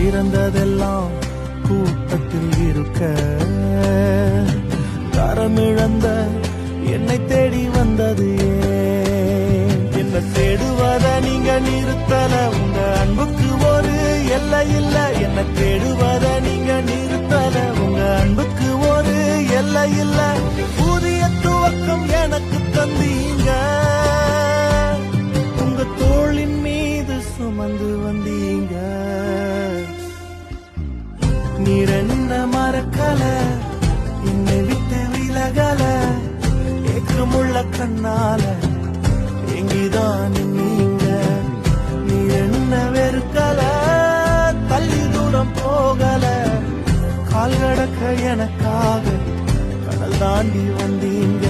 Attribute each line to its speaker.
Speaker 1: பிறந்ததெல்லாம் கூட்டத்தில் இருக்க தரமிழந்த என்னை தேடி வந்தது ஏன்? என்ன தேடுவத நீங்க நிறுத்தல, உங்க அன்புக்கு ஒரு எல்லை இல்ல. என்ன தேடுவத நீங்க நிறுத்தல, உங்க அன்புக்கு ஒரு எல்லை இல்ல. புதிய துவக்கம் எனக்கு தந்தீங்க, உங்க தோளின் மீது சுமந்து வந்தீங்க. நீர் என்ன மறக்கல, என்னை விட்டு விலகல, ஏக்கமுள்ள கண்ணால எங்கிதான் நீங்க. நீர் என்ன வெறுக்கல, தள்ளி தூரம் போகல, கால் கடக்க எனக்காக கடல் தாண்டி வந்தீங்க.